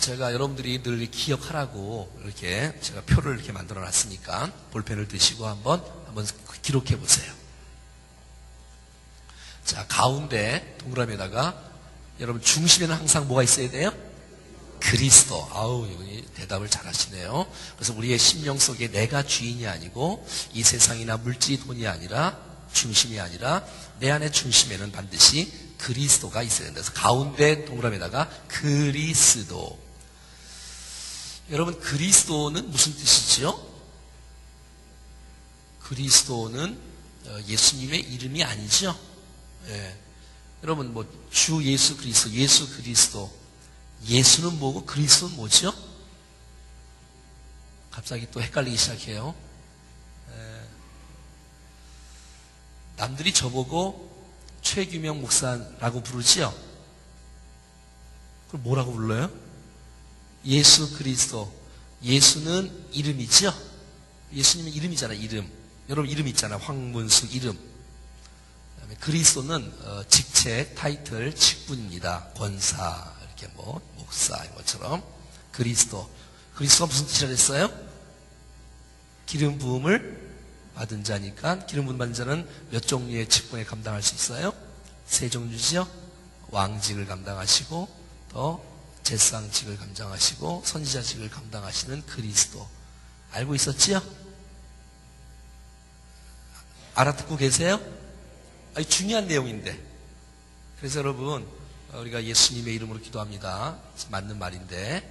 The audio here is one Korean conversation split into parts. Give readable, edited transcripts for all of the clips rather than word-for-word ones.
제가 여러분들이 늘 기억하라고 이렇게 제가 표를 이렇게 만들어 놨으니까 볼펜을 드시고 한번 기록해 보세요. 자, 가운데 동그라미에다가 여러분 중심에는 항상 뭐가 있어야 돼요? 그리스도. 아우, 이분이 대답을 잘 하시네요. 그래서 우리의 심령 속에 내가 주인이 아니고 이 세상이나 물질이 돈이 아니라 중심이 아니라 내 안의 중심에는 반드시 그리스도가 있어야 된다. 그래서 가운데 동그라미에다가 그리스도. 여러분, 그리스도는 무슨 뜻이죠? 그리스도는 예수님의 이름이 아니죠? 예. 여러분, 주 예수 그리스도, 예수 그리스도. 예수는 뭐고 그리스도는 뭐죠? 갑자기 또 헷갈리기 시작해요. 남들이 저보고 최규명 목사라고 부르지요? 그럼 뭐라고 불러요? 예수 그리스도. 예수는 이름이죠? 예수님은 이름이잖아요, 이름. 여러분 이름 있잖아요. 황문수 이름. 그다음에 그리스도는 직책, 타이틀, 직분입니다. 권사, 이렇게 목사 이런 것처럼. 그리스도. 그리스도가 무슨 뜻이라 그랬어요? 기름 부음을 받은 자니까 기름 부음 받은 자는 몇 종류의 직분에 감당할 수 있어요? 3종류지요. 왕직을 감당하시고 또 제사장직을 감당하시고 선지자직을 감당하시는 그리스도. 알고 있었지요? 알아듣고 계세요? 아니, 중요한 내용인데. 그래서 여러분, 우리가 예수님의 이름으로 기도합니다. 맞는 말인데,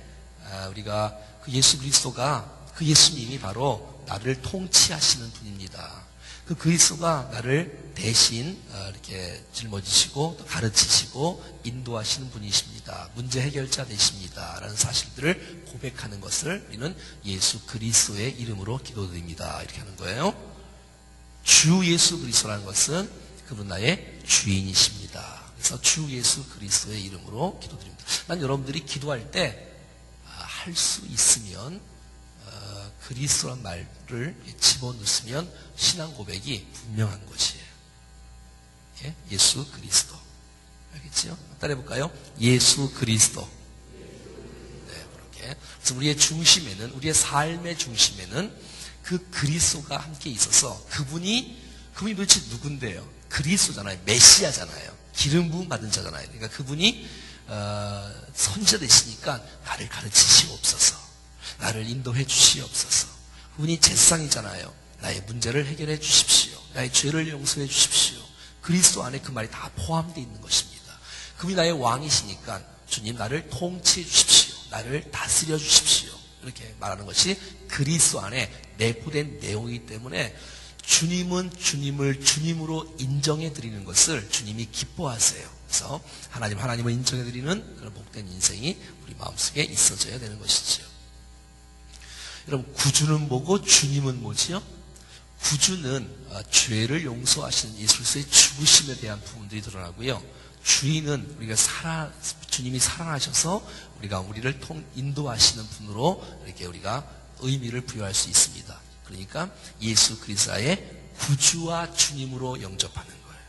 우리가 그 예수 그리스도가, 그 예수님이 바로 나를 통치하시는 분입니다. 그 그리스도가 나를 대신 이렇게 짊어지시고 또 가르치시고 인도하시는 분이십니다. 문제 해결자 되십니다. 라는 사실들을 고백하는 것을 우리는 예수 그리스도의 이름으로 기도드립니다. 이렇게 하는 거예요. 주 예수 그리스도라는 것은 그분 나의 주인이십니다. 그래서 주 예수 그리스도의 이름으로 기도드립니다. 난 여러분들이 기도할 때 할 수 있으면 그리스도란 말을 집어넣으면 신앙 고백이 분명한 것이에요. 예? 예수 그리스도. 알겠지요? 따라해볼까요? 예수 그리스도. 네, 그렇게. 그래서 우리의 중심에는, 우리의 삶의 중심에는 그 그리스도가 함께 있어서 그분이 도대체 누군데요? 그리스도잖아요. 메시아잖아요. 기름 부음 받은 자잖아요. 그러니까 그분이 선지자 되시니까 나를 가르치시옵소서. 나를 인도해 주시옵소서. 그분이 제사장이잖아요. 나의 문제를 해결해 주십시오. 나의 죄를 용서해 주십시오. 그리스도 안에 그 말이 다 포함되어 있는 것입니다. 그분이 나의 왕이시니까 주님 나를 통치해 주십시오. 나를 다스려 주십시오. 이렇게 말하는 것이 그리스도 안에 내포된 내용이기 때문에 주님은 주님을 주님으로 인정해 드리는 것을 주님이 기뻐하세요. 그래서 하나님을 인정해 드리는 그런 복된 인생이 우리 마음속에 있어져야 되는 것이죠. 여러분, 구주는 뭐고 주님은 뭐지요? 구주는 죄를 용서하시는 예수 그리스도의 죽으심에 대한 부분들이 드러나고요. 주인은 주님이 살아나셔서 우리를 인도하시는 분으로 이렇게 우리가 의미를 부여할 수 있습니다. 그러니까 예수 그리스도의 구주와 주님으로 영접하는 거예요.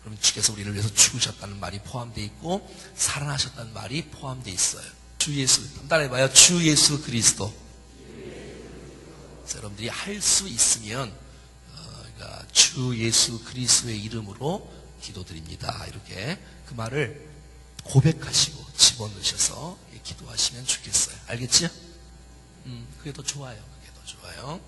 그럼 주께서 우리를 위해서 죽으셨다는 말이 포함되어 있고 살아나셨다는 말이 포함되어 있어요. 주 예수, 따라해봐요. 주 예수 그리스도. 여러분들이 할 수 있으면 그러니까 주 예수 그리스도의 이름으로 기도드립니다. 이렇게 그 말을 고백하시고 집어넣으셔서 기도하시면 좋겠어요. 알겠지요? 그게 더 좋아요. 그게 더 좋아요.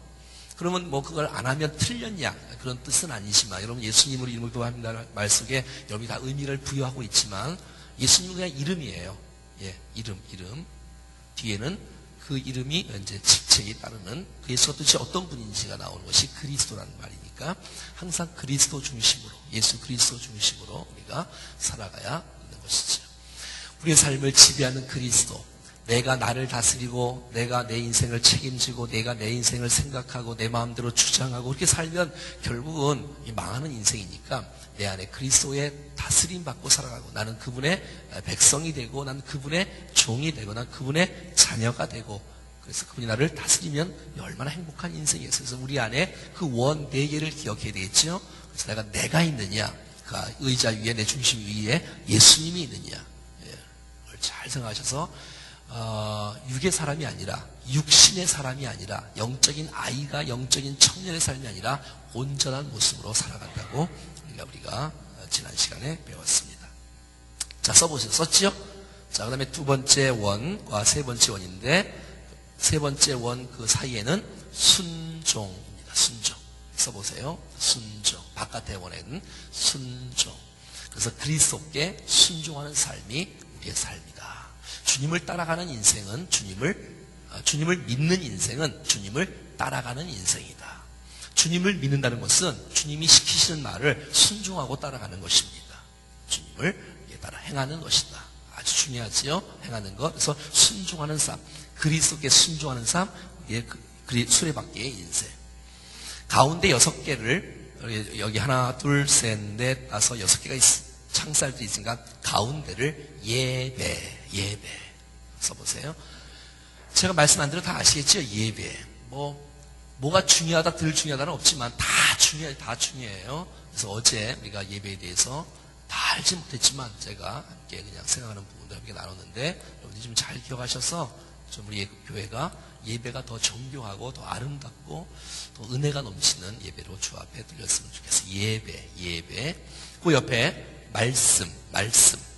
그러면 그걸 안 하면 틀렸냐? 그런 뜻은 아니지만 여러분 예수님으로 이름을 기도합니다 말 속에 여러분이 다 의미를 부여하고 있지만 예수님은 그냥 이름이에요. 예, 이름. 뒤에는 그 이름이 이제 직책이 따르는 그 예수가 도대체 어떤 분인지가 나오는 것이 그리스도라는 말이니까 항상 그리스도 중심으로, 예수 그리스도 중심으로 우리가 살아가야 하는 것이죠. 우리의 삶을 지배하는 그리스도. 내가 나를 다스리고 내가 내 인생을 책임지고 내가 내 인생을 생각하고 내 마음대로 주장하고 그렇게 살면 결국은 망하는 인생이니까 내 안에 그리스도의 다스림 받고 살아가고 나는 그분의 백성이 되고 나는 그분의 종이 되고 나는 그분의 자녀가 되고 그래서 그분이 나를 다스리면 얼마나 행복한 인생이겠어요. 그래서 우리 안에 그 원 네 개를 기억해야 되겠죠. 그래서 내가 있느냐, 그 의자 위에 내 중심 위에 예수님이 있느냐, 그걸 잘 생각하셔서 육의 사람이 아니라 육신의 사람이 아니라 영적인 아이가 영적인 청년의 삶이 아니라 온전한 모습으로 살아간다고 우리가 지난 시간에 배웠습니다. 자, 써보세요. 썼지요? 자, 그 다음에 두 번째 원과 세 번째 원인데 세 번째 원 그 사이에는 순종입니다. 순종. 써보세요. 순종. 바깥의 원에는 순종. 그래서 그리스도께 순종하는 삶이 우리의 삶이다. 주님을 따라가는 인생은 주님을 믿는 인생은 주님을 따라가는 인생이다. 주님을 믿는다는 것은 주님이 시키시는 말을 순종하고 따라가는 것입니다. 주님을 따라 행하는 것이다. 아주 중요하지요. 행하는 것. 그래서 순종하는 삶, 그리스도께 순종하는 삶, 수레바퀴의 인생. 가운데 6개를 여기 하나, 둘, 셋, 넷, 다섯, 6개가 창살도 있으니까 가운데를 예배 써보세요. 제가 말씀 안 드려 다 아시겠죠? 예배. 뭐가 중요하다, 덜 중요하다는 없지만 다 중요해요. 그래서 어제 우리가 예배에 대해서 다 알지 못했지만 제가 함께 그냥 생각하는 부분들 함께 나눴는데 여러분들이 좀 잘 기억하셔서 좀 우리 교회가 예배가 더 정교하고 더 아름답고 더 은혜가 넘치는 예배로 주 앞에 들렸으면 좋겠어요. 예배. 그 옆에 말씀.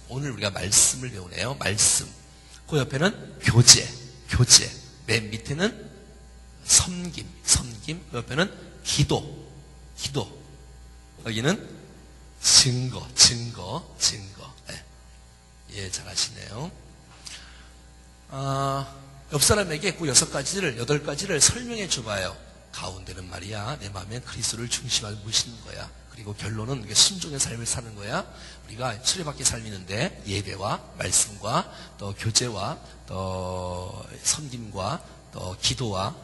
오늘 우리가 말씀을 배우네요. 말씀. 그 옆에는 교제. 맨 밑에는 섬김. 그 옆에는 기도. 여기는 증거. 예, 잘하시네요. 옆 사람에게 그 6가지를, 8가지를 설명해 줘봐요. 가운데는 말이야, 내 마음에 그리스도를 중심하게 모시는 거야. 그리고 결론은 순종의 삶을 사는 거야. 우리가 수레바퀴 삶이는데 예배와 말씀과 또 교제와 또 섬김과 또 기도와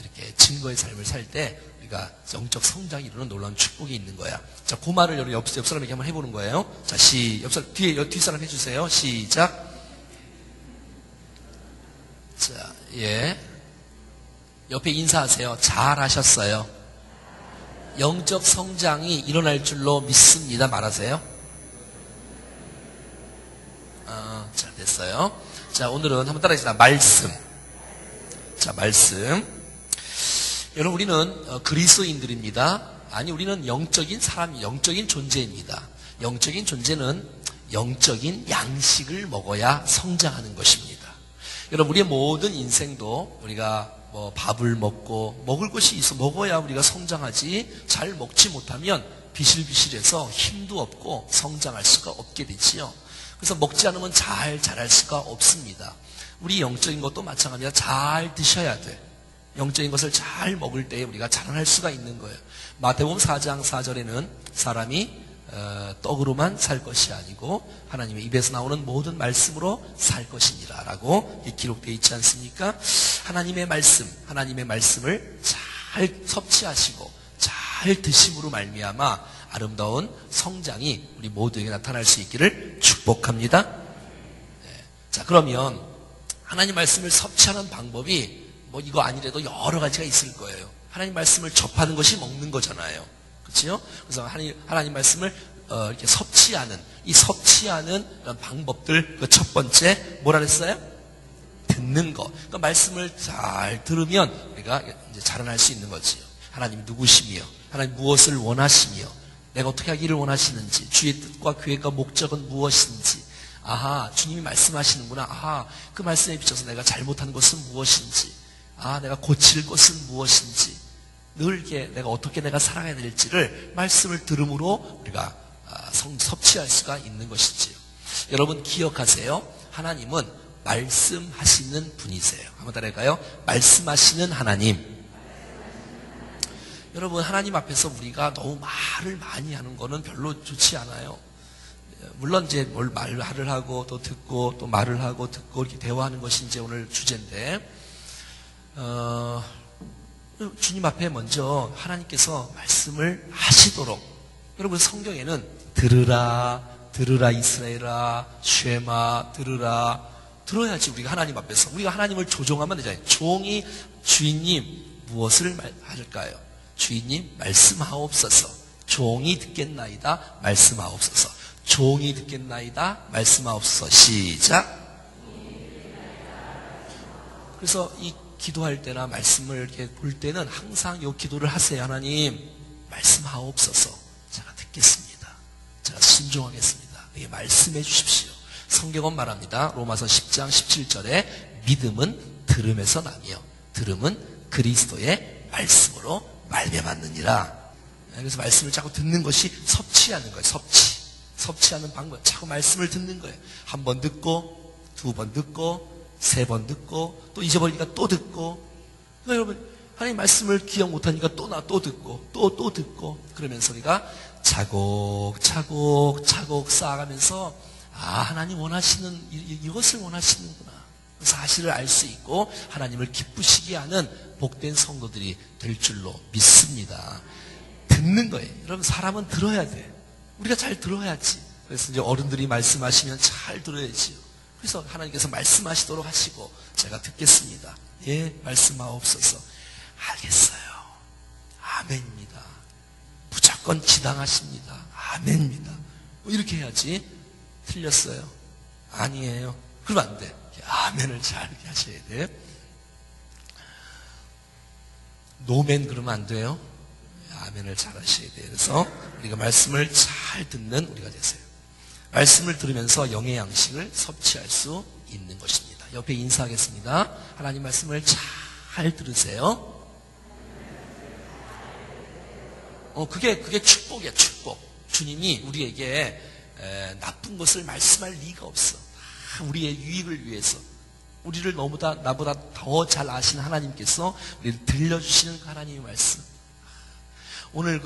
이렇게 증거의 삶을 살 때 우리가 영적 성장이 이루는 놀라운 축복이 있는 거야. 자, 그 말을 옆 사람에게 한번 해보는 거예요. 자, 뒤 사람 해주세요. 시작. 자, 예. 옆에 인사하세요. 잘하셨어요. 영적 성장이 일어날 줄로 믿습니다. 말하세요. 자, 됐어요. 자, 오늘은 한번 따라해주세요. 말씀. 자, 말씀. 여러분, 우리는 그리스도인들입니다. 아니, 우리는 영적인 사람, 영적인 존재입니다. 영적인 존재는 영적인 양식을 먹어야 성장하는 것입니다. 여러분, 우리의 모든 인생도 우리가 밥을 먹고 먹을 것이 있어 먹어야 우리가 성장하지, 잘 먹지 못하면 비실비실해서 힘도 없고 성장할 수가 없게 되지요. 그래서 먹지 않으면 잘 자랄 수가 없습니다. 우리 영적인 것도 마찬가지야. 잘 드셔야 돼. 영적인 것을 잘 먹을 때 우리가 자라날 수가 있는 거예요. 마태복음 4장 4절에는 사람이 떡으로만 살 것이 아니고 하나님의 입에서 나오는 모든 말씀으로 살 것이니라 라고 기록되어 있지 않습니까? 하나님의 말씀을 잘 섭취하시고 잘 드심으로 말미암아 아름다운 성장이 우리 모두에게 나타날 수 있기를 축복합니다. 네. 자, 그러면 하나님 말씀을 섭취하는 방법이 이거 아니래도 여러 가지가 있을 거예요. 하나님 말씀을 접하는 것이 먹는 거잖아요. 그렇죠? 그래서 하나님 말씀을 이렇게 섭취하는 이런 방법들, 그 첫 번째 뭐라 그랬어요? 듣는 거. 그러니까 말씀을 잘 들으면 우리가 이제 자라날 수 있는 거지요. 하나님 누구시며, 하나님 무엇을 원하시며, 내가 어떻게 하기를 원하시는지, 주의 뜻과 계획과 목적은 무엇인지. 아하, 주님이 말씀하시는구나. 아하, 그 말씀에 비춰서 내가 잘못한 것은 무엇인지. 내가 고칠 것은 무엇인지. 늘 내가 어떻게 살아가야 될지를 말씀을 들음으로 우리가 섭취할 수가 있는 것이지요. 여러분 기억하세요. 하나님은 말씀하시는 분이세요. 한번 따라할까요? 말씀하시는 하나님. 여러분, 하나님 앞에서 우리가 너무 말을 많이 하는 거는 별로 좋지 않아요. 물론 이제 말을 하고 또 듣고 또 말을 하고 듣고 이렇게 대화하는 것이 이제 오늘 주제인데, 주님 앞에 먼저 하나님께서 말씀을 하시도록, 여러분 성경에는 들으라 이스라엘아, 쉐마, 들어야지. 우리가 하나님 앞에서 우리가 하나님을 조종하면 되잖아요. 종이 주인님 무엇을 할까요? 주인님 말씀하옵소서. 종이 듣겠나이다 말씀하옵소서. 종이 듣겠나이다 말씀하옵소서. 시작. 그래서 이 기도할 때나 말씀을 이렇게 볼 때는 항상 이 기도를 하세요. 하나님, 말씀하옵소서. 제가 듣겠습니다. 제가 순종하겠습니다. 이게 말씀해 주십시오. 성경은 말합니다. 로마서 10장 17절에 믿음은 들음에서 나며 들음은 그리스도의 말씀으로 말미암았느니라. 그래서 말씀을 자꾸 듣는 것이 섭취하는 거예요. 섭취하는 방법. 자꾸 말씀을 듣는 거예요. 한 번 듣고, 두 번 듣고, 세 번 듣고, 또 잊어버리니까 또 듣고. 그러니까 여러분, 하나님 말씀을 기억 못하니까 또 듣고, 또 듣고. 그러면서 우리가 차곡차곡 쌓아가면서, 하나님 원하시는, 이것을 원하시는구나. 사실을 알 수 있고, 하나님을 기쁘시게 하는 복된 성도들이 될 줄로 믿습니다. 듣는 거예요. 여러분, 사람은 들어야 돼. 우리가 잘 들어야지. 그래서 이제 어른들이 말씀하시면 잘 들어야지요. 그래서 하나님께서 말씀하시도록 하시고, 제가 듣겠습니다. 예, 말씀하옵소서. 알겠어요. 아멘입니다. 무조건 지당하십니다. 아멘입니다. 뭐 이렇게 해야지. 틀렸어요. 아니에요. 그러면 안 돼. 아멘을 잘 하셔야 돼. 노멘 그러면 안 돼요. 아멘을 잘 하셔야 돼요. 그래서 우리가 말씀을 잘 듣는 우리가 되세요. 말씀을 들으면서 영의 양식을 섭취할 수 있는 것입니다. 옆에 인사하겠습니다. 하나님 말씀을 잘 들으세요. 그게 축복이야, 축복. 주님이 우리에게 나쁜 것을 말씀할 리가 없어. 다 우리의 유익을 위해서. 우리를 나보다 더 잘 아시는 하나님께서 우리를 들려주시는 그 하나님의 말씀. 오늘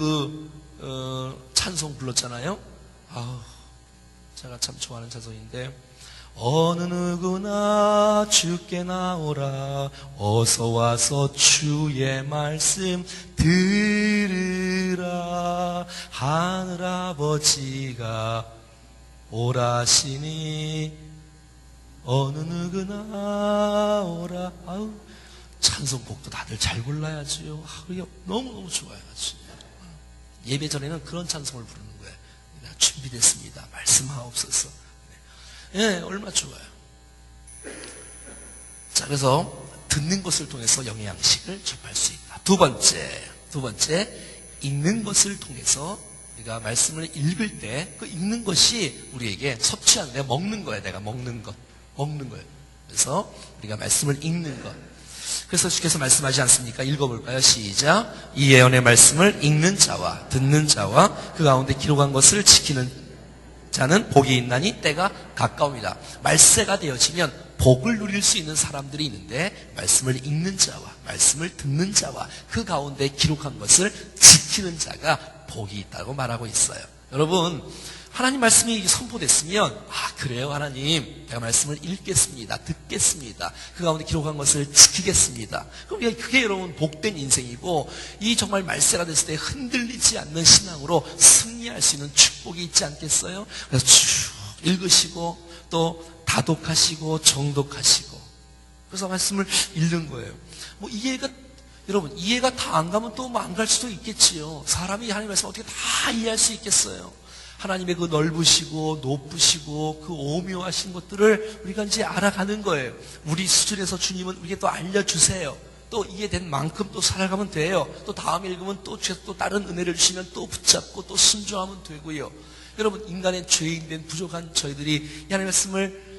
찬송 불렀잖아요. 제가 참 좋아하는 찬송인데, 어느 누구나 주께 나오라, 어서 와서 주의 말씀 들으라, 하늘아버지가 오라시니 어느 누구나 오라. 찬송곡도 다들 잘 골라야지요. 그게 너무너무 좋아요. 예배 전에는 그런 찬송을 부르는 거예요. 준비됐습니다. 말씀하옵소서. 예, 얼마나 좋아요. 자, 그래서 듣는 것을 통해서 영의 양식을 접할 수 있다. 두 번째, 읽는 것을 통해서 우리가 말씀을 읽을 때 그 읽는 것이 우리에게 섭취하는, 내가 먹는 거예요. 내가 먹는 거예요. 그래서 우리가 말씀을 읽는 것. 그래서 주께서 말씀하지 않습니까? 읽어볼까요? 시작. 이 예언의 말씀을 읽는 자와 듣는 자와 그 가운데 기록한 것을 지키는 자는 복이 있나니 때가 가까웁니다. 말세가 되어지면 복을 누릴 수 있는 사람들이 있는데, 말씀을 읽는 자와 말씀을 듣는 자와 그 가운데 기록한 것을 지키는 자가 복이 있다고 말하고 있어요. 여러분, 하나님 말씀이 선포됐으면, 그래요 하나님, 내가 말씀을 읽겠습니다. 듣겠습니다. 그 가운데 기록한 것을 지키겠습니다. 그럼 그게 여러분 복된 인생이고, 이 정말 말세가 됐을 때 흔들리지 않는 신앙으로 승리할 수 있는 축복이 있지 않겠어요? 그래서 쭉 읽으시고 또 다독하시고 정독하시고, 그래서 말씀을 읽는 거예요. 여러분 이해가 다 안 가면 또 안 갈 수도 있겠지요. 사람이 하나님 말씀 어떻게 다 이해할 수 있겠어요? 하나님의 그 넓으시고 높으시고 그 오묘하신 것들을 우리가 이제 알아가는 거예요. 우리 수준에서 주님은 우리에게 또 알려주세요. 또 이해된 만큼 또 살아가면 돼요. 또 다음에 읽으면 또 다른 은혜를 주시면 또 붙잡고 또 순종하면 되고요. 여러분, 인간의 죄인된 부족한 저희들이 하나님의 말씀을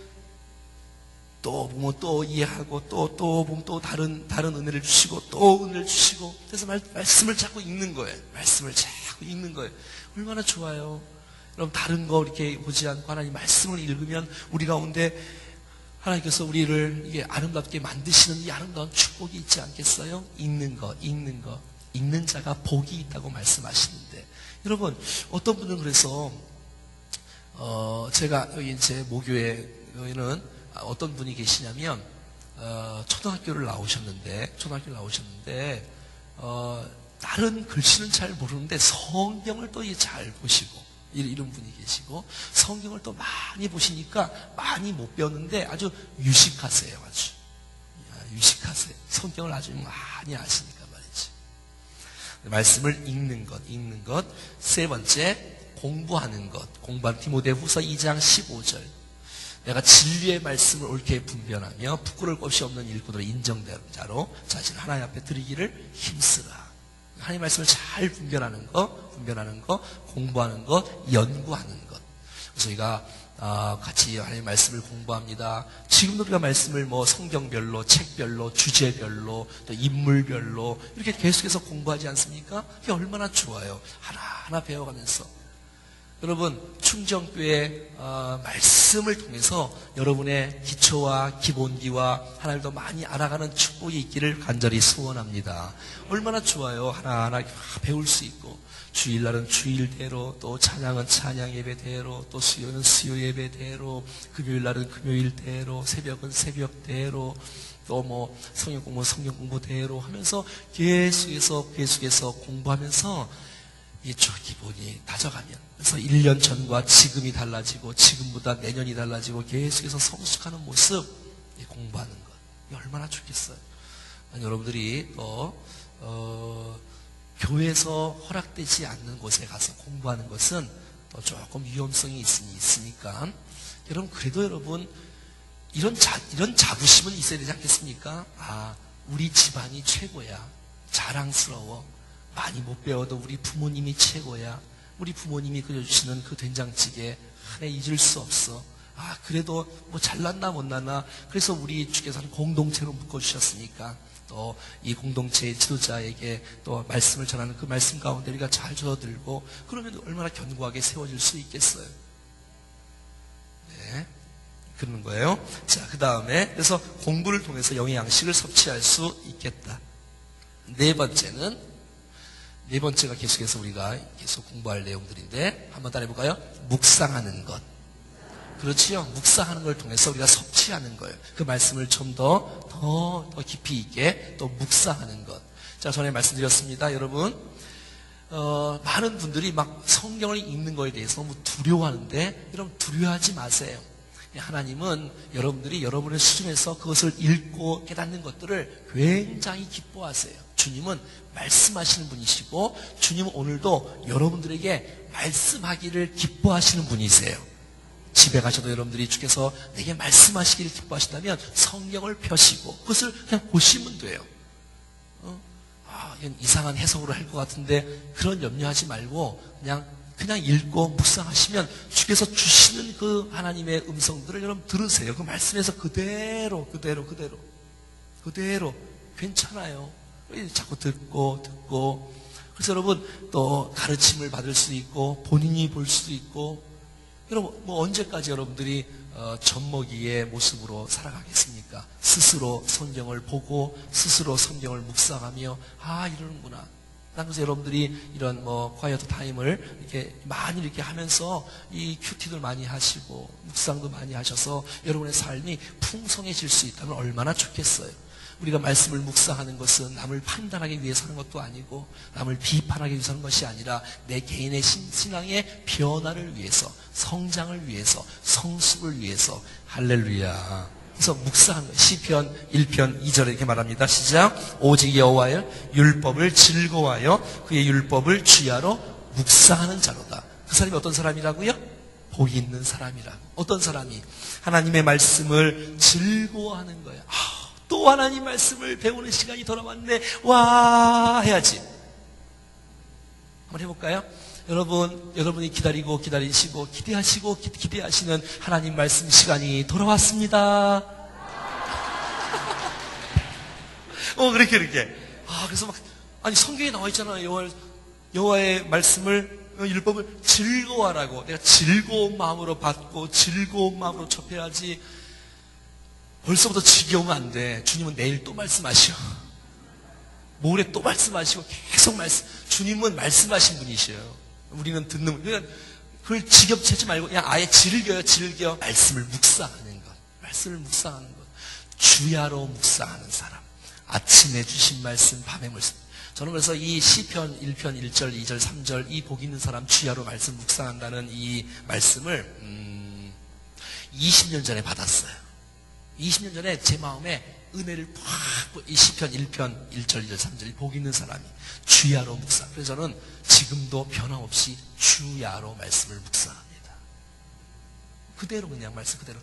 또 보면 또 이해하고 또 보면 또 다른 은혜를 주시고 또 은혜를 주시고, 그래서 말씀을 자꾸 읽는 거예요. 말씀을 자꾸 읽는 거예요. 얼마나 좋아요. 여러분, 다른 거 이렇게 보지 않고 하나님 말씀을 읽으면 우리 가운데 하나님께서 우리를 이게 아름답게 만드시는 이 아름다운 축복이 있지 않겠어요? 읽는 자가 복이 있다고 말씀하시는데, 여러분, 어떤 분은 그래서 제가 여기 제 모교에는 어떤 분이 계시냐면 초등학교를 나오셨는데 다른 글씨는 잘 모르는데 성경을 또 잘 보시고, 이런 분이 계시고, 성경을 또 많이 보시니까 많이 못 배웠는데 아주 유식하세요. 유식하세요. 성경을 아주 많이 아시니까 말이지. 말씀을 읽는 것. 세 번째, 공부하는 것. 디모데후서 2장 15절. 내가 진리의 말씀을 옳게 분별하며 부끄러울 것이 없는 일꾼으로 인정되는 자로 자신 하나님 앞에 드리기를 힘쓰라. 하나님 말씀을 잘 분별하는 것, 공부하는 것, 연구하는 것. 그래서 저희가 같이 하나님 말씀을 공부합니다. 지금도 우리가 말씀을 성경별로, 책별로, 주제별로, 또 인물별로 이렇게 계속해서 공부하지 않습니까? 그게 얼마나 좋아요. 하나하나 배워가면서. 여러분, 충정교회 말씀을 통해서 여러분의 기초와 기본기와 하나님을 더 많이 알아가는 축복이 있기를 간절히 소원합니다. 얼마나 좋아요. 하나하나 배울 수 있고, 주일날은 주일대로, 또 찬양은 찬양 예배대로, 또 수요일은 수요 예배대로, 금요일날은 금요일대로, 새벽은 새벽대로, 또 성경 공부 성경 공부대로 하면서 계속해서 공부하면서 이 기본이 다져가면, 그래서 1년 전과 지금이 달라지고 지금보다 내년이 달라지고 계속해서 성숙하는 모습, 공부하는 것, 이게 얼마나 좋겠어요. 여러분들이 교회에서 허락되지 않는 곳에 가서 공부하는 것은 조금 위험성이 있으니까, 여러분, 그래도 여러분 이런 자부심은 있어야 되지 않겠습니까? 우리 집안이 최고야, 자랑스러워. 많이 못 배워도 우리 부모님이 최고야. 우리 부모님이 끓여주시는 그 된장찌개 잊을 수 없어. 그래도 잘났나 못났나, 그래서 우리 주께서는 공동체로 묶어주셨으니까 또 이 공동체의 지도자에게 또 말씀을 전하는 그 말씀 가운데 우리가 잘 젖어들고, 그러면 얼마나 견고하게 세워질 수 있겠어요. 네, 그러는 거예요. 자, 그 다음에 그래서 공부를 통해서 영의 양식을 섭취할 수 있겠다. 네 번째가 계속해서 우리가 계속 공부할 내용들인데, 한번 따라해볼까요? 묵상하는 것. 그렇지요? 묵상하는 걸 통해서 우리가 섭취하는 거예요. 그 말씀을 좀 더 깊이 있게 또 묵상하는 것. 자, 전에 말씀드렸습니다. 여러분, 많은 분들이 막 성경을 읽는 거에 대해서 너무 두려워하는데, 여러분, 두려워하지 마세요. 하나님은 여러분들이 여러분의 수준에서 그것을 읽고 깨닫는 것들을 굉장히 기뻐하세요. 주님은 말씀하시는 분이시고, 주님은 오늘도 여러분들에게 말씀하기를 기뻐하시는 분이세요. 집에 가셔도 여러분들이 주께서 내게 말씀하시기를 기뻐하신다면 성경을 펴시고 그것을 그냥 보시면 돼요. 이건 이상한 해석으로 할 것 같은데, 그런 염려하지 말고 그냥 읽고 묵상하시면 주께서 주시는 그 하나님의 음성들을 여러분 들으세요. 그 말씀에서 그대로 괜찮아요. 자꾸 듣고 그래서 여러분 또 가르침을 받을 수도 있고 본인이 볼 수도 있고, 여러분 언제까지 여러분들이 젖먹이의 모습으로 살아가겠습니까? 스스로 성경을 보고 스스로 성경을 묵상하며 이러는구나. 그래서 여러분들이 이런 콰이어트 타임을 이렇게 하면서 이 큐티도 많이 하시고 묵상도 많이 하셔서 여러분의 삶이 풍성해질 수 있다면 얼마나 좋겠어요. 우리가 말씀을 묵상하는 것은 남을 판단하기 위해서 하는 것도 아니고 남을 비판하기 위해서 하는 것이 아니라 내 개인의 신앙의 변화를 위해서, 성장을 위해서, 성숙을 위해서. 할렐루야. 그래서 묵상하는 거예요. 시편 1편 2절에 이렇게 말합니다. 시작. 오직 여호와의 율법을 즐거워하여 그의 율법을 주야로 묵상하는 자로다. 그 사람이 어떤 사람이라고요? 복이 있는 사람이라고. 어떤 사람이 하나님의 말씀을 즐거워하는 거예요. 또 하나님 말씀을 배우는 시간이 돌아왔네. 와 해야지. 한번 해볼까요? 여러분이 기다리시고 기대하시는 하나님 말씀 시간이 돌아왔습니다. 그렇게. 그래서 성경에 나와 있잖아요. 여호와의 말씀을, 율법을 즐거워하라고. 내가 즐거운 마음으로 받고 즐거운 마음으로 접해야지. 벌써부터 지겨우면 안 돼. 주님은 내일 또 말씀하셔. 모레 또 말씀하시고 계속 주님은 말씀하신 분이셔요. 우리는 듣는 분. 그걸 지겹지 말고 그냥 아예 즐겨. 말씀을 묵상하는 것. 주야로 묵상하는 사람. 아침에 주신 말씀, 밤에 말씀. 저는 그래서 이 시편 1편 1절, 2절, 3절 이 복 있는 사람 주야로 말씀 묵상한다는 이 말씀을 20년 전에 받았어요. 20년 전에 제 마음에 은혜를 이 시편 1편 1절 2절 3절 복 있는 사람이 주야로 묵상. 그래서 저는 지금도 변함없이 주야로 말씀을 묵상합니다. 그대로 그냥 말씀 그대로.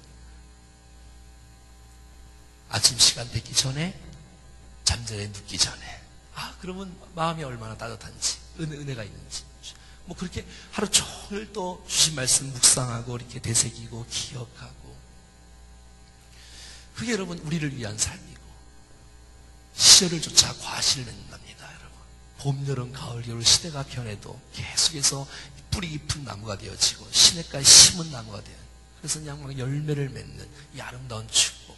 아침 시간 되기 전에, 잠자리에 눕기 전에. 그러면 마음이 얼마나 따뜻한지, 은혜가 있는지. 뭐 그렇게 하루 종일 또 주신 말씀 묵상하고 이렇게 되새기고 기억하고. 그게 여러분 우리를 위한 삶이고, 시절을 쫓아 과실을 맺는답니다, 여러분. 봄, 여름, 가을, 겨울 시대가 변해도 계속해서 뿌리 깊은 나무가 되어지고 시냇가에 심은 나무가 돼요. 그래서 그냥 막 열매를 맺는 이 아름다운 축복.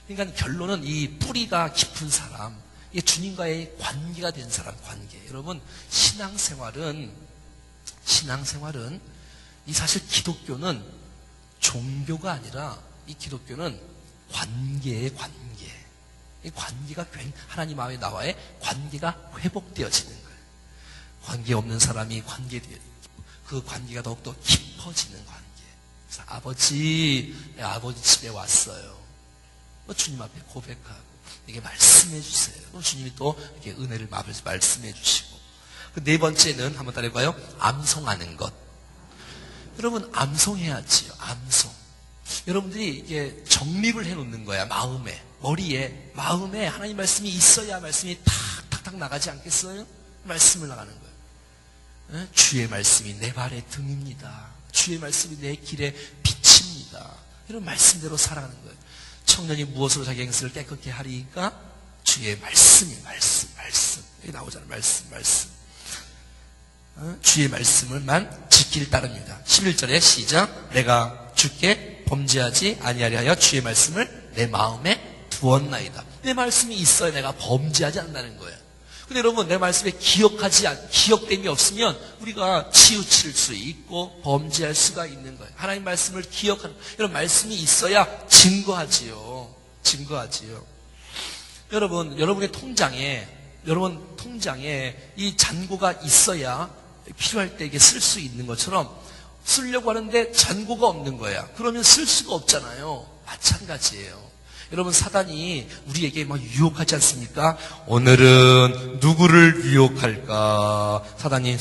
그러니까 결론은 이 뿌리가 깊은 사람, 이 주님과의 관계가 된 사람, 관계. 여러분, 신앙생활은 이 사실 기독교는 종교가 아니라 이 기독교는 관계의 관계. 이 관계가 하나님 나와의 관계가 회복되어지는 거예요. 관계 없는 사람이 그 관계가 더욱더 깊어지는 관계. 그래서 아버지, 내 아버지 집에 왔어요. 주님 앞에 고백하고 이게 말씀해 주세요. 주님이 또 이렇게 은혜를 말씀해 주시고. 그 네 번째는 한번 따라해봐요. 암송하는 것. 여러분, 암송해야지요. 암송. 여러분들이 이게 정립을 해놓는 거야. 머리에 하나님 말씀이 있어야 말씀이 탁탁탁 나가지 않겠어요? 말씀을 나가는 거예요. 주의 말씀이 내 발의 등입니다. 주의 말씀이 내 길의 빛입니다. 이런 말씀대로 살아가는 거예요. 청년이 무엇으로 자기 행실을 깨끗게 하리까? 주의 말씀이 말씀. 여기 나오잖아요. 말씀. 주의 말씀을만 지킬 따릅니다. 11절에 시작. 내가 주께 범죄하지 아니하려 하여 주의 말씀을 내 마음에 두었나이다. 내 말씀이 있어야 내가 범죄하지 않는다는 거예요. 근데 여러분, 내 말씀에 기억됨이 없으면 우리가 치우칠 수 있고 범죄할 수가 있는 거예요. 하나님 말씀을 기억하는, 이런 말씀이 있어야 증거하지요. 여러분, 여러분 통장에 이 잔고가 있어야 필요할 때 이게 쓸 수 있는 것처럼 쓰려고 하는데 잔고가 없는 거야. 그러면 쓸 수가 없잖아요. 마찬가지예요. 여러분, 사단이 우리에게 막 유혹하지 않습니까? 오늘은 누구를 유혹할까? 사단이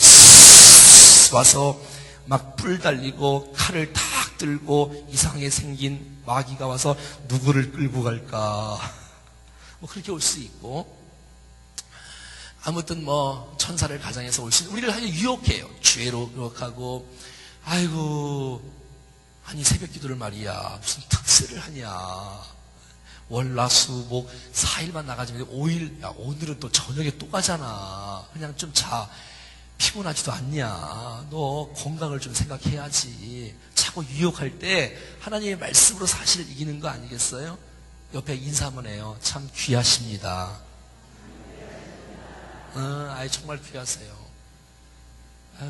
와서 막 뿔 달리고 칼을 탁 들고 이상하게 생긴 마귀가 와서 누구를 끌고 갈까? 뭐 그렇게 올 수 있고, 아무튼 뭐 천사를 가장해서 올 수 있는, 우리를 아주 유혹해요. 죄로 유혹하고, 아이고, 아니 새벽 기도를 말이야 무슨 특세를 하냐, 월화수목 4일만 나가지면 5일, 야 오늘은 또 저녁에 또 가잖아, 그냥 좀 자, 피곤하지도 않냐, 너 건강을 좀 생각해야지. 자꾸 유혹할 때 하나님의 말씀으로 사실 이기는 거 아니겠어요? 옆에 인사 한번 해요. 참 귀하십니다. 정말 귀하세요.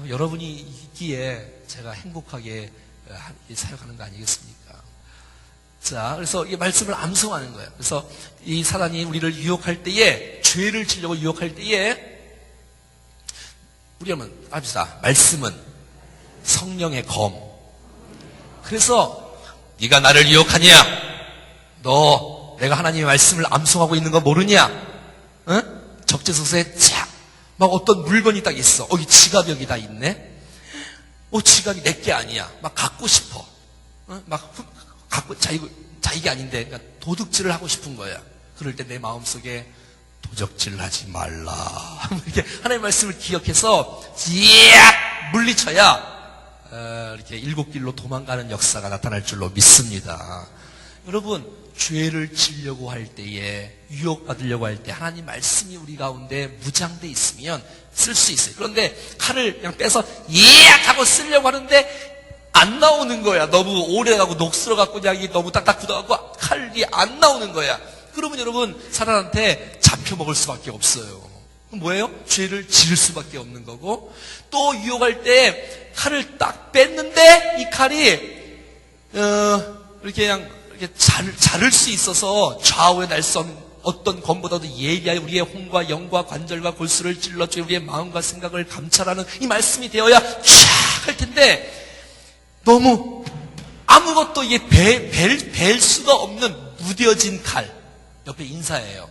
여러분이 있기에 제가 행복하게 사역하는 거 아니겠습니까? 자, 그래서 이 말씀을 암송하는 거예요. 그래서 이 사단이 우리를 유혹할 때에, 죄를 지려고 유혹할 때에, 우리 한번 합시다. 말씀은 성령의 검. 그래서 네가 나를 유혹하냐? 너 내가 하나님의 말씀을 암송하고 있는 거 모르냐? 응? 적재소서에 쫙 막 어떤 물건이 딱 있어. 여기 지갑이 여기 다 있네. 지갑이 내게 아니야. 막 갖고 싶어. 막 갖고 자기가 아닌데 그러니까 도둑질을 하고 싶은 거야. 그럴 때 내 마음속에 도적질 하지 말라. 이렇게 하나님의 말씀을 기억해서 물리쳐야 이렇게 일곱 길로 도망가는 역사가 나타날 줄로 믿습니다. 여러분, 죄를 지려고 할 때에, 유혹받으려고 할 때 하나님 말씀이 우리 가운데 무장돼 있으면 쓸 수 있어요. 그런데 칼을 그냥 빼서 하고 쓰려고 하는데 안 나오는 거야. 너무 오래가고 녹슬어갖고 그냥 너무 딱딱 굳어갖고 칼이 안 나오는 거야. 그러면 여러분, 사단한테 잡혀먹을 수밖에 없어요. 그럼 뭐예요? 죄를 지를 수밖에 없는 거고, 또 유혹할 때 칼을 딱 뺐는데 이 칼이 이렇게 그냥 자를 수 있어서 좌우에 날 수 없는 어떤 검보다도 예리하여 우리의 혼과 영과 관절과 골수를 찔러줘 우리의 마음과 생각을 감찰하는 이 말씀이 되어야 쫙 할 텐데, 너무 아무것도 이게 벨 수가 없는 무뎌진 칼. 옆에 인사해요.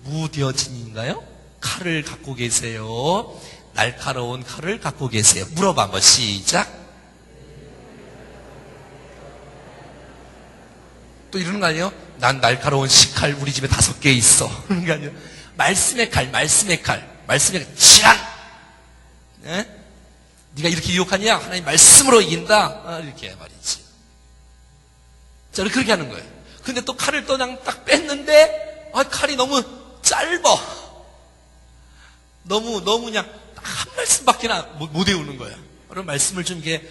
무뎌진인가요? 칼을 갖고 계세요? 날카로운 칼을 갖고 계세요? 물어봐 한번 시작. 또 이러는 거 아니에요? 난 날카로운 식칼 우리 집에 5개 있어. 그런 게 아니에요. 말씀의 칼, 말씀의 칼, 말씀의 칼, 지랄! 네? 네가 이렇게 유혹하냐? 하나님 말씀으로 이긴다? 이렇게 말이지. 자, 그렇게 하는 거예요. 근데 또 칼을 또 그냥 딱 뺐는데, 칼이 너무 짧아. 너무 그냥 딱 한 말씀밖에 못 외우는 거예요. 그런 말씀을 좀 이게,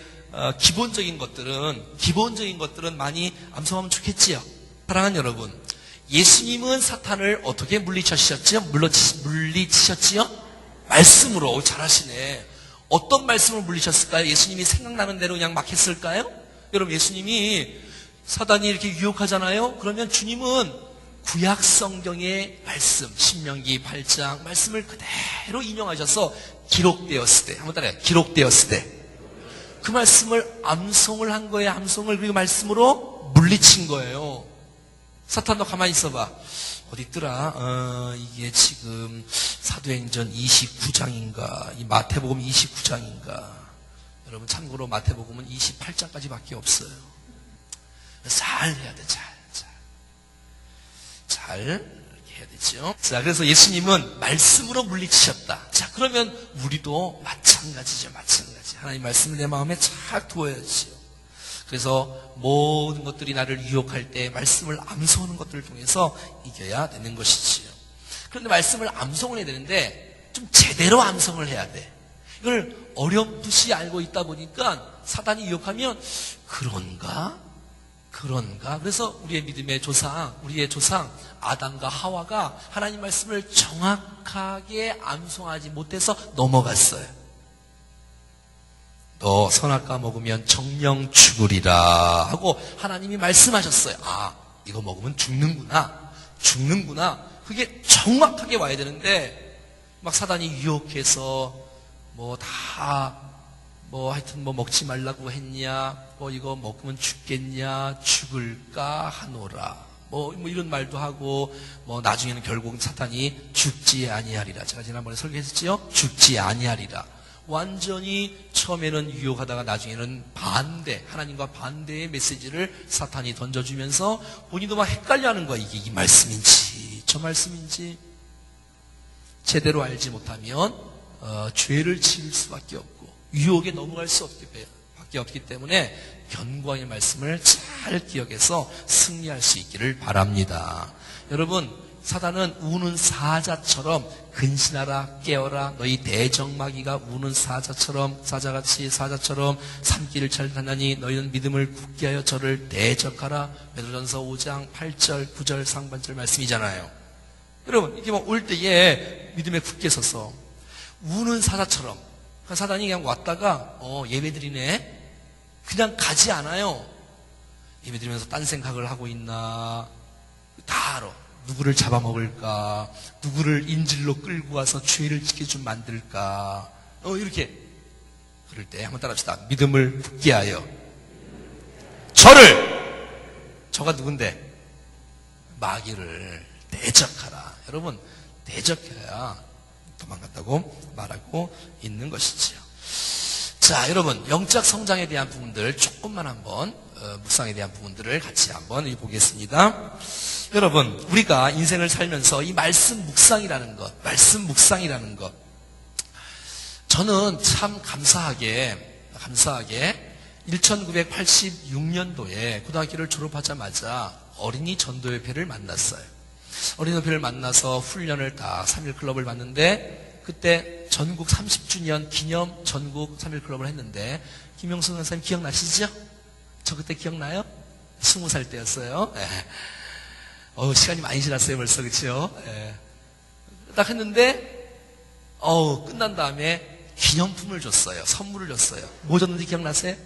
기본적인 것들은 많이 암송하면 좋겠지요. 사랑하는 여러분, 예수님은 사탄을 어떻게 물리치셨지요? 말씀으로. 잘하시네. 어떤 말씀으로 물리쳤을까요? 예수님이 생각나는 대로 그냥 막 했을까요? 여러분, 예수님이 사단이 이렇게 유혹하잖아요? 그러면 주님은 구약 성경의 말씀, 신명기 8장 말씀을 그대로 인용하셔서 기록되었을 때, 한번 따라해요. 기록되었을 때. 그 말씀을 암송을 한 거예요. 암송을 그 말씀으로 물리친 거예요. 사탄도 가만히 있어봐. 어디 있더라? 이게 지금 사도행전 29장인가, 이 마태복음 29장인가. 여러분 참고로 마태복음은 28장까지 밖에 없어요. 잘 해야 돼, 잘 이렇게 해야 되죠. 자, 그래서 예수님은 말씀으로 물리치셨다. 자, 그러면 우리도 마찬가지죠, 마찬가지. 하나님 말씀을 내 마음에 잘 두어야지요. 그래서 모든 것들이 나를 유혹할 때 말씀을 암송하는 것들을 통해서 이겨야 되는 것이지요. 그런데 말씀을 암송을 해야 되는데 좀 제대로 암송을 해야 돼. 이걸 어렴풋이 알고 있다 보니까 사단이 유혹하면 그런가? 그래서 우리의 믿음의 조상, 우리의 조상 아담과 하와가 하나님 말씀을 정확하게 암송하지 못해서 넘어갔어요. 너 선악과 먹으면 정령 죽으리라 하고 하나님이 말씀하셨어요. 이거 먹으면 죽는구나. 그게 정확하게 와야 되는데 막 사단이 유혹해서 하여튼 먹지 말라고 했냐, 이거 먹으면 죽겠냐, 죽을까 하노라. 이런 말도 하고, 나중에는 결국 사탄이 죽지 아니하리라. 제가 지난번에 설교했었지요? 죽지 아니하리라. 완전히 처음에는 유혹하다가 나중에는 하나님과 반대의 메시지를 사탄이 던져주면서 본인도 막 헷갈려 하는 거야. 이게 이 말씀인지, 저 말씀인지. 제대로 알지 못하면, 죄를 지을 수밖에 없고, 유혹에 넘어갈 수밖에 없기 때문에 견고하게 말씀을 잘 기억해서 승리할 수 있기를 바랍니다. 여러분, 사단은 우는 사자처럼 근신하라 깨어라 너희 대적마귀가 우는 사자처럼 산길을 잘 가나니 너희는 믿음을 굳게 하여 저를 대적하라. 베드로전서 5장 8절 9절 상반절 말씀이잖아요. 여러분, 이게 올 때에 믿음에 굳게 서서 우는 사자처럼, 사단이 그냥 왔다가 예배드리네, 그냥 가지 않아요. 예배드리면서 딴 생각을 하고 있나 다 알아. 누구를 잡아먹을까, 누구를 인질로 끌고 와서 죄를 짓게 좀 만들까, 이렇게. 그럴 때 한번 따라합시다. 믿음을 굳게 하여 저가 누군데? 마귀를 대적하라. 여러분, 대적해야 도망갔다고 말하고 있는 것이지요. 자, 여러분, 영적 성장에 대한 부분들 조금만 한번 묵상에 대한 부분들을 같이 한번 보겠습니다. 여러분, 우리가 인생을 살면서 이 말씀 묵상이라는 것, 저는 참 감사하게 1986년도에 고등학교를 졸업하자마자 어린이 전도협회를 만났어요. 어린이협회를 만나서 훈련을 다 3일 클럽을 봤는데, 그때 전국 30주년 기념 전국 3일 클럽을 했는데, 김영순 선생님 기억나시죠? 저 그때 기억나요? 20살 때였어요. 시간이 많이 지났어요, 벌써. 그치요? 딱 했는데, 끝난 다음에 기념품을 줬어요. 선물을 줬어요. 뭐 줬는지 기억나세요?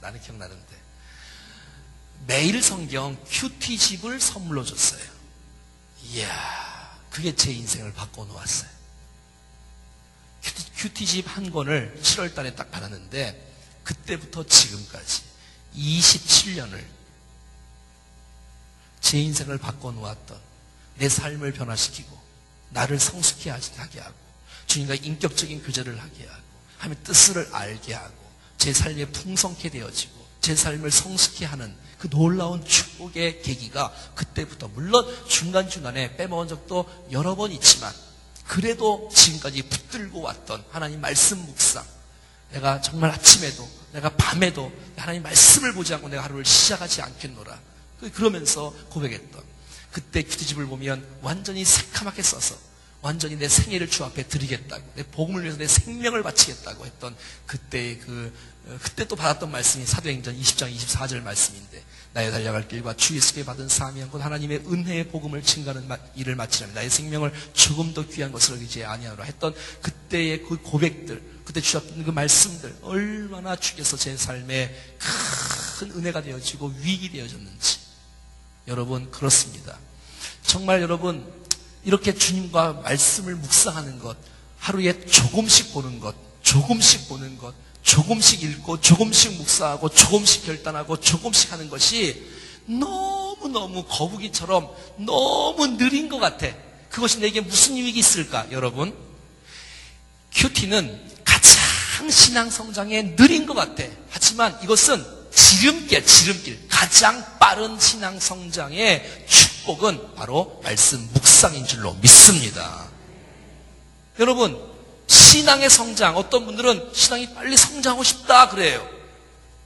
나는 기억나는데. 매일 성경 큐티집을 선물로 줬어요. 이야, 그게 제 인생을 바꿔놓았어요. 큐티집 한 권을 7월 달에 딱 받았는데, 그때부터 지금까지 27년을 제 인생을 바꿔놓았던, 내 삶을 변화시키고 나를 성숙해 하게 하고 주님과 인격적인 교제를 하게 하고 하나님의 뜻을 알게 하고 제 삶이 풍성케 되어지고 제 삶을 성숙케 하는 그 놀라운 축복의 계기가 그때부터, 물론 중간중간에 빼먹은 적도 여러 번 있지만 그래도 지금까지 붙들고 왔던 하나님 말씀 묵상, 내가 정말 아침에도 내가 밤에도 하나님 말씀을 보지 않고 내가 하루를 시작하지 않겠노라, 그러면서 고백했던 그때 큐티집을 보면 완전히 새카맣게 써서 완전히 내 생애를 주 앞에 드리겠다고, 내 복음을 위해서 내 생명을 바치겠다고 했던 그때 또 받았던 말씀이 사도행전 20장 24절 말씀인데, 나의 달려갈 길과 주 예수께 받은 사명 곧 하나님의 은혜의 복음을 증가하는 일을 마치려면 나의 생명을 조금 더 귀한 것으로 여기지 아니하노라 했던 그때의 그 고백들, 그때 주셨던 그 말씀들, 얼마나 주께서 제 삶에 큰 은혜가 되어지고 위익이 되어졌는지. 여러분, 그렇습니다. 정말 여러분, 이렇게 주님과 말씀을 묵상하는 것, 하루에 조금씩 보는 것, 조금씩 보는 것, 조금씩 읽고 조금씩 묵상하고 조금씩 결단하고 조금씩 하는 것이 너무너무 거북이처럼 너무 느린 것 같아. 그것이 내게 무슨 유익이 있을까? 여러분, 큐티는 가장 신앙 성장에 느린 것 같아. 하지만 이것은 지름길, 가장 빠른 신앙 성장의 축복은 바로 말씀 묵상인 줄로 믿습니다. 여러분, 신앙의 성장, 어떤 분들은 신앙이 빨리 성장하고 싶다 그래요.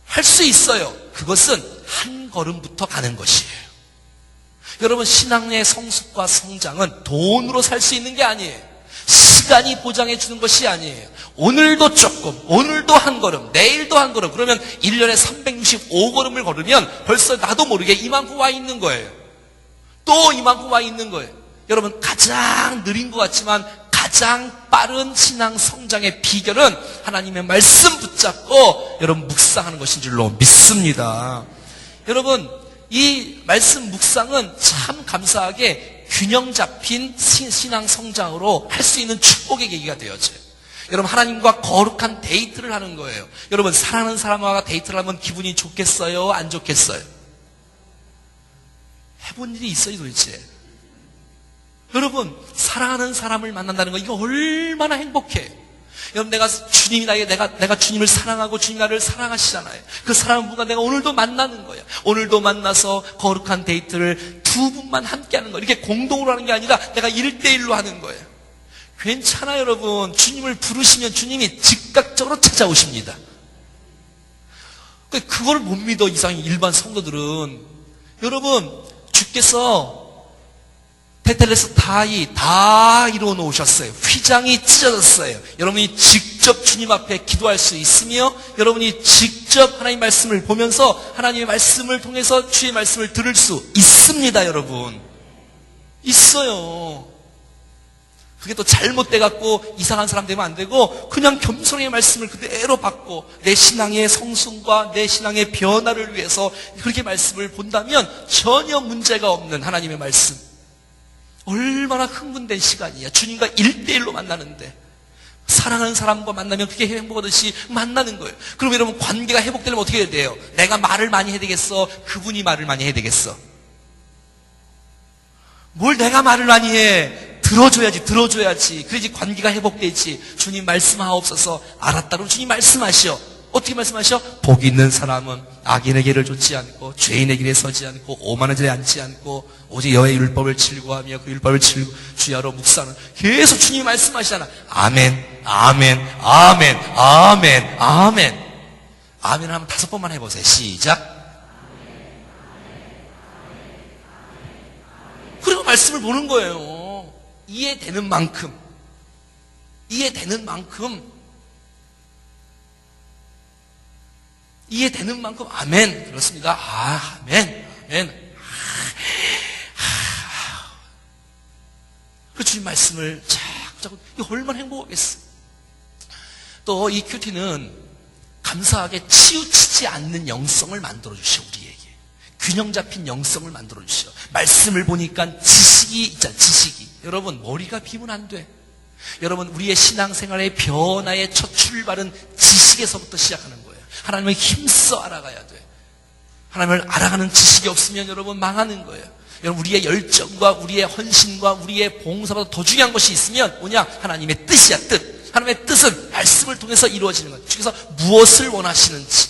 할 수 있어요. 그것은 한 걸음부터 가는 것이에요. 여러분, 신앙의 성숙과 성장은 돈으로 살 수 있는 게 아니에요. 시간이 보장해 주는 것이 아니에요. 오늘도 조금, 오늘도 한 걸음, 내일도 한 걸음, 그러면 1년에 365걸음을 걸으면 벌써 나도 모르게 이만큼 와 있는 거예요. 또 이만큼 와 있는 거예요. 여러분, 가장 느린 것 같지만 가장 빠른 신앙 성장의 비결은 하나님의 말씀 붙잡고 여러분 묵상하는 것인 줄로 믿습니다. 여러분, 이 말씀 묵상은 참 감사하게 균형 잡힌 신앙 성장으로 할 수 있는 축복의 계기가 되어져요. 여러분, 하나님과 거룩한 데이트를 하는 거예요. 여러분, 사랑하는 사람과 데이트를 하면 기분이 좋겠어요? 안 좋겠어요? 해본 일이 있어요, 도대체? 여러분, 사랑하는 사람을 만난다는 거, 이거 얼마나 행복해. 여러분, 내가 주님을 사랑하고 주님이 나를 사랑하시잖아요. 그 사랑분과 내가 오늘도 만나는 거야. 오늘도 만나서 거룩한 데이트를 두 분만 함께 하는 거예요. 이렇게 공동으로 하는 게 아니라 내가 1대1로 하는 거예요. 괜찮아요, 여러분. 주님을 부르시면 주님이 즉각적으로 찾아오십니다. 그걸 못 믿어, 이상히 일반 성도들은. 여러분, 주께서 테텔레스타이 다 이루어 놓으셨어요. 휘장이 찢어졌어요. 여러분이 직접 주님 앞에 기도할 수 있으며, 여러분이 직접 하나님의 말씀을 보면서 하나님의 말씀을 통해서 주의 말씀을 들을 수 있습니다. 여러분, 있어요. 그게 또 잘못돼갖고 이상한 사람 되면 안 되고, 그냥 겸손하게 말씀을 그대로 받고 내 신앙의 성숙과 내 신앙의 변화를 위해서 그렇게 말씀을 본다면 전혀 문제가 없는 하나님의 말씀, 얼마나 흥분된 시간이야. 주님과 1대1로 만나는데, 사랑하는 사람과 만나면 그게 행복하듯이 만나는 거예요. 그럼 여러분, 관계가 회복되려면 어떻게 해야 돼요? 내가 말을 많이 해야 되겠어? 그분이 말을 많이 해야 되겠어? 뭘 내가 말을 많이 해? 들어줘야지. 그래야지 관계가 회복되지. 주님 말씀하옵소서. 알았다. 그럼 주님 말씀하시오. 어떻게 말씀하셔? 복이 있는 사람은 악인의 길을 좇지 않고 죄인의 길에 서지 않고 오만한 자리에 앉지 않고 오직 여호와의 율법을 즐거워하며 그 율법을 주야로 묵상하는. 계속 주님이 말씀하시잖아. 아멘, 아멘, 아멘, 아멘, 아멘. 아멘 하면 5번만 해보세요. 시작. 그리고 말씀을 보는 거예요. 이해되는 만큼 아멘. 그렇습니다. 아멘. 그 주님 말씀을 자꾸 이거 얼마나 행복하겠어. 또 이 큐티는 감사하게 치우치지 않는 영성을 만들어 주시오. 우리에게 균형 잡힌 영성을 만들어 주시오. 말씀을 보니까 지식이 있잖아. 지식이. 여러분, 머리가 비면 안 돼. 여러분, 우리의 신앙생활의 변화의 첫 출발은 지식에서부터 시작하는 거예요. 하나님을 힘써 알아가야 돼. 하나님을 알아가는 지식이 없으면 여러분 망하는 거예요. 여러분, 우리의 열정과 우리의 헌신과 우리의 봉사보다 더 중요한 것이 있으면 뭐냐? 하나님의 뜻이야. 뜻. 하나님의 뜻은 말씀을 통해서 이루어지는 거예요. 주께서 무엇을 원하시는지,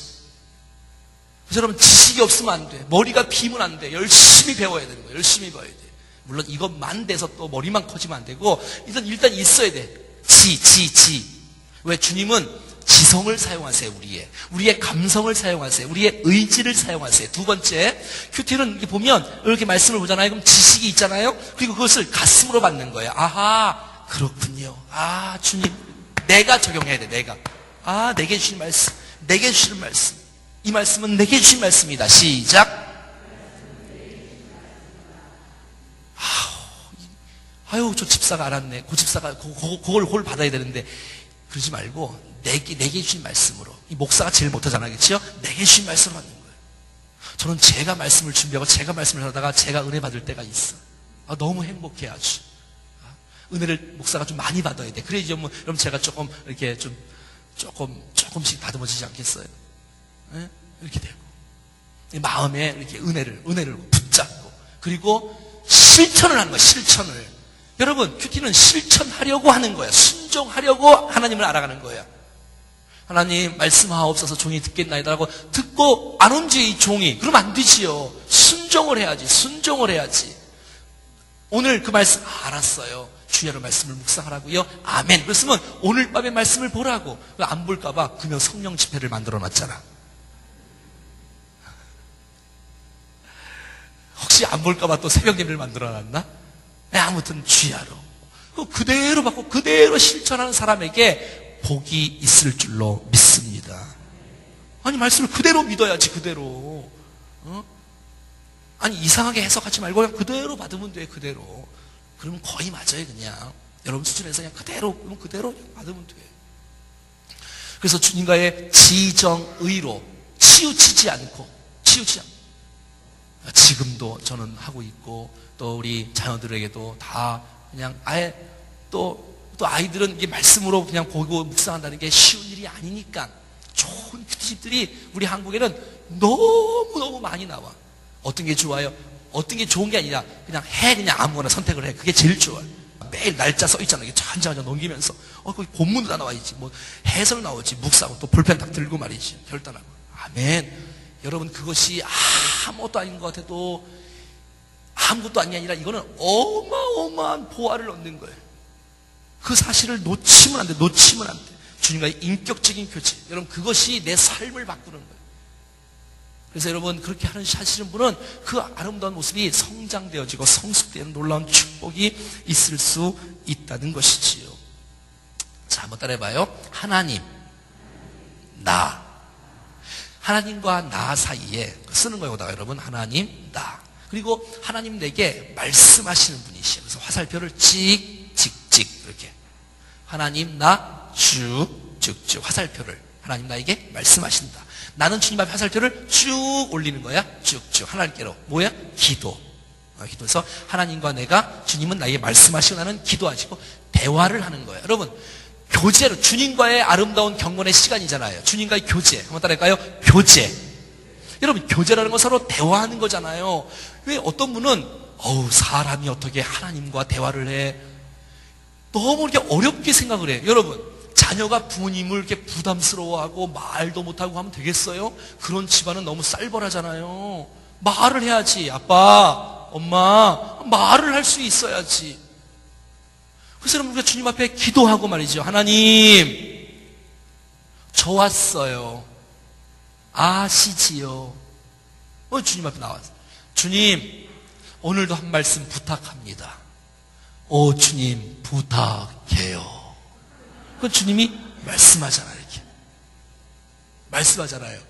그래서 여러분 지식이 없으면 안 돼. 머리가 비면 안 돼. 열심히 배워야 되는 거예요. 열심히 배워야 돼. 물론 이것만 돼서 또 머리만 커지면 안 되고 일단 있어야 돼. 왜? 주님은 지성을 사용하세요. 우리의 감성을 사용하세요. 우리의 의지를 사용하세요. 두 번째, 큐티는 이렇게 보면 이렇게 말씀을 보잖아요. 그럼 지식이 있잖아요. 그리고 그것을 가슴으로 받는 거예요. 아하, 그렇군요. 아, 주님, 내가 적용해야 돼. 내가. 아, 내게 주신 말씀, 내게 주신 말씀. 이 말씀은 내게 주신 말씀이다. 시작. 아유, 저 집사가 알았네. 그 집사가 그걸 홀 받아야 되는데 그러지 말고 내게 주신 말씀으로. 이 목사가 제일 못하잖아요, 그렇죠? 내게 주신 말씀으로 받는 거예요. 저는 제가 말씀을 준비하고 제가 말씀을 하다가 제가 은혜 받을 때가 있어. 너무 행복해 아주. 은혜를 목사가 좀 많이 받아야 돼. 그래야지 뭐, 여러분 제가 조금 이렇게 조금씩 다듬어지지 않겠어요? 네? 이렇게 되고 마음에 이렇게 은혜를 붙잡고 그리고 실천을 하는 거예요. 실천을. 여러분, 큐티는 실천하려고 하는 거예요. 순종하려고 하나님을 알아가는 거예요. 하나님 말씀하옵소서 종이 듣겠나이다라고 듣고 안 움직여 이 종이. 그러면 안 되지요. 순종을 해야지. 오늘 그 말씀 알았어요. 주야로 말씀을 묵상하라고요. 아멘. 그랬으면 오늘 밤에 말씀을 보라고. 안 볼까 봐 금요 성령 집회를 만들어 놨잖아. 혹시 안 볼까 봐 또 새벽 예배를 만들어 놨나? 아무튼 주야로. 그대로 받고 그대로 실천하는 사람에게 복이 있을 줄로 믿습니다. 아니 말씀을 그대로 믿어야지. 그대로. 아니 이상하게 해석하지 말고 그냥 그대로 받으면 돼. 그대로. 그러면 거의 맞아요. 그냥 여러분 수준에서 그냥 그대로 받으면 돼. 그래서 주님과의 지정의로 치우치지 않고 지금도 저는 하고 있고 또 우리 자녀들에게도 다 그냥 아예 또 아이들은 이게 말씀으로 그냥 보고 묵상한다는 게 쉬운 일이 아니니까 좋은 큐티집들이 우리 한국에는 너무 많이 나와. 어떤 게 좋아요? 어떤 게 좋은 게 아니라 그냥 아무거나 선택을 해. 그게 제일 좋아요. 매일 날짜 써 있잖아요. 한장 넘기면서 거기 본문도 다 나와 있지. 뭐 해설 나오지. 묵상하고 또 볼펜 딱 들고 말이지. 결단하고. 아멘. 여러분 그것이 아무것도 아닌 것 같아도 아무것도 아닌 게 아니라 이거는 어마어마한 보화를 얻는 거예요. 그 사실을 놓치면 안 돼. 주님과의 인격적인 교제. 여러분 그것이 내 삶을 바꾸는 거예요. 그래서 여러분 그렇게 하시는 분은 그 아름다운 모습이 성장되어지고 성숙되는 놀라운 축복이 있을 수 있다는 것이지요. 자, 한번 따라해봐요. 하나님과 나 사이에 쓰는 거예요. 여러분 하나님, 나. 그리고 하나님 내게 말씀하시는 분이시죠. 그래서 화살표를 찍 이렇게 하나님 나 쭉쭉쭉 화살표를 하나님 나에게 말씀하신다. 나는 주님 앞에 화살표를 쭉 올리는 거야. 쭉쭉 하나님께로. 뭐야? 기도해서 하나님과 내가 주님은 나에게 말씀하시고 나는 기도하시고 대화를 하는 거예요. 여러분 교제로 주님과의 아름다운 경건의 시간이잖아요. 주님과의 교제. 한번 따라할까요? 교제. 여러분 교제라는 건 서로 대화하는 거잖아요. 왜 어떤 분은 사람이 어떻게 하나님과 대화를 해? 너무 이렇게 어렵게 생각을 해요. 여러분 자녀가 부모님을 이렇게 부담스러워하고 말도 못하고 하면 되겠어요? 그런 집안은 너무 쌀벌하잖아요. 말을 해야지. 아빠, 엄마 말을 할 수 있어야지. 그래서 여러분 우리가 주님 앞에 기도하고 말이죠. 하나님 저 왔어요. 아시지요? 주님 앞에 나왔어요. 주님 오늘도 한 말씀 부탁합니다. 주님 부탁해요. 그 주님이 말씀하잖아요. 이렇게 말씀하잖아요.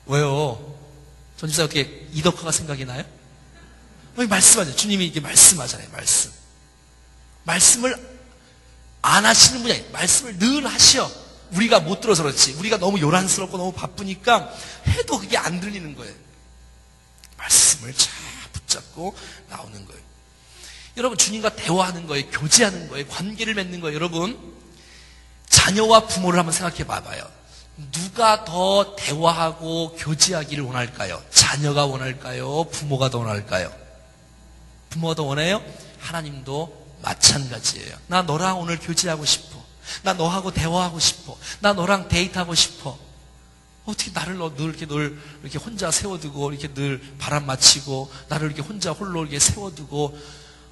왜요? 전집사 어떻게 이덕화가 생각이 나요? 말씀하잖아요. 주님이 이렇게 말씀하잖아요. 말씀을 안 하시는 분이 아니에요. 말씀을 늘 하셔. 우리가 못 들어서 그렇지. 우리가 너무 요란스럽고 너무 바쁘니까 해도 그게 안 들리는 거예요. 말씀을 잘 붙잡고 나오는 거예요. 여러분 주님과 대화하는 거예요. 교제하는 거예요. 관계를 맺는 거예요. 여러분 자녀와 부모를 한번 생각해 봐봐요. 누가 더 대화하고 교제하기를 원할까요? 자녀가 원할까요? 부모가 더 원할까요? 부모가 더 원해요? 하나님도 마찬가지예요. 나 너랑 오늘 교제하고 싶어. 나 너하고 대화하고 싶어. 나 너랑 데이트하고 싶어. 어떻게 나를 늘 이렇게 혼자 세워두고, 이렇게 늘 바람 맞히고, 나를 이렇게 혼자 홀로 이렇게 세워두고,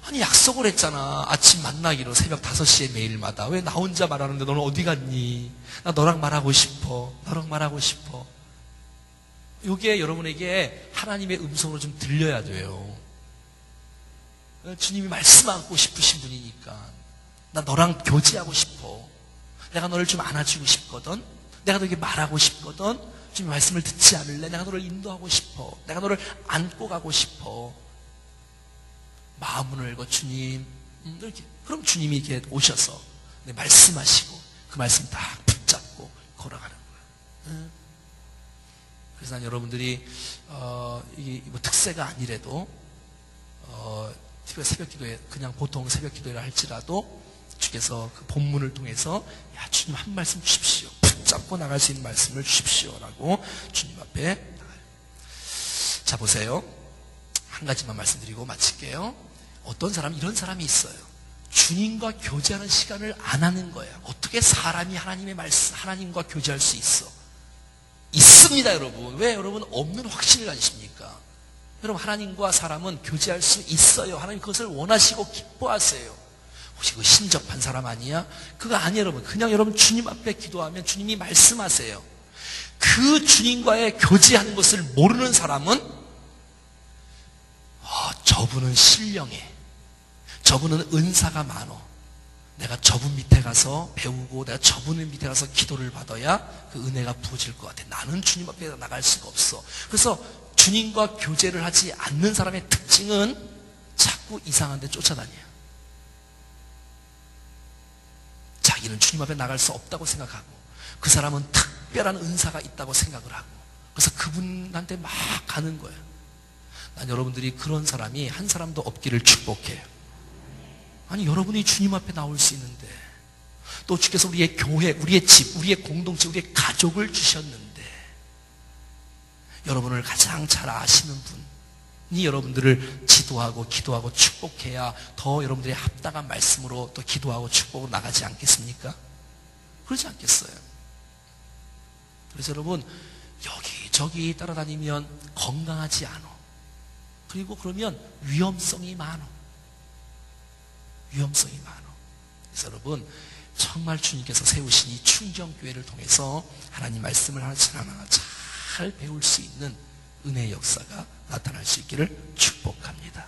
아니, 약속을 했잖아. 아침 만나기로 새벽 5시에 매일마다. 왜 나 혼자 말하는데 너는 어디 갔니? 나 너랑 말하고 싶어. 너랑 말하고 싶어. 이게 여러분에게 하나님의 음성으로 좀 들려야 돼요. 주님이 말씀하고 싶으신 분이니까. 나 너랑 교제하고 싶어. 내가 너를 좀 안아주고 싶거든. 내가 너에게 말하고 싶거든. 주님 말씀을 듣지 않을래? 내가 너를 인도하고 싶어. 내가 너를 안고 가고 싶어. 마음을 열고 주님, 이렇게. 그럼 주님이 이렇게 오셔서 말씀하시고 그 말씀 딱 붙잡고 걸어가는 거예요. 그래서 난 여러분들이 이게 뭐 특세가 아니래도 특히 새벽 기도에 그냥 보통 새벽 기도를 할지라도 주께서 그 본문을 통해서 야 주님 한 말씀 주십시오. 붙잡고 나갈 수 있는 말씀을 주십시오라고 주님 앞에 나가요. 자 보세요. 한 가지만 말씀드리고 마칠게요. 어떤 사람 이런 사람이 있어요. 주님과 교제하는 시간을 안 하는 거예요. 어떻게 사람이 하나님의 말씀, 하나님과 교제할 수 있어? 있습니다, 여러분. 왜 여러분 없는 확신을 가지십니까? 여러분 하나님과 사람은 교제할 수 있어요. 하나님 그것을 원하시고 기뻐하세요. 혹시 그 신접한 사람 아니야? 그거 아니에요, 여러분. 그냥 여러분 주님 앞에 기도하면 주님이 말씀하세요. 그 주님과의 교제하는 것을 모르는 사람은 저분은 신령해. 저분은 은사가 많어. 내가 저분 밑에 가서 배우고 내가 저분 밑에 가서 기도를 받아야 그 은혜가 부어질 것 같아. 나는 주님 앞에 나갈 수가 없어. 그래서 주님과 교제를 하지 않는 사람의 특징은 자꾸 이상한 데 쫓아다녀요. 자기는 주님 앞에 나갈 수 없다고 생각하고 그 사람은 특별한 은사가 있다고 생각을 하고 그래서 그분한테 막 가는 거예요. 난 여러분들이 그런 사람이 한 사람도 없기를 축복해요. 아니 여러분이 주님 앞에 나올 수 있는데 또 주께서 우리의 교회, 우리의 집, 우리의 공동체, 우리의 가족을 주셨는데 여러분을 가장 잘 아시는 분이 여러분들을 지도하고 기도하고 축복해야 더 여러분들의 합당한 말씀으로 또 기도하고 축복으로 나가지 않겠습니까? 그러지 않겠어요? 그래서 여러분 여기저기 따라다니면 건강하지 않아. 그리고 그러면 위험성이 많아. 위험성이 많아. 그래서 여러분 정말 주님께서 세우신 이 충정교회를 통해서 하나님 말씀을 하나하나 잘 배울 수 있는 은혜의 역사가 나타날 수 있기를 축복합니다.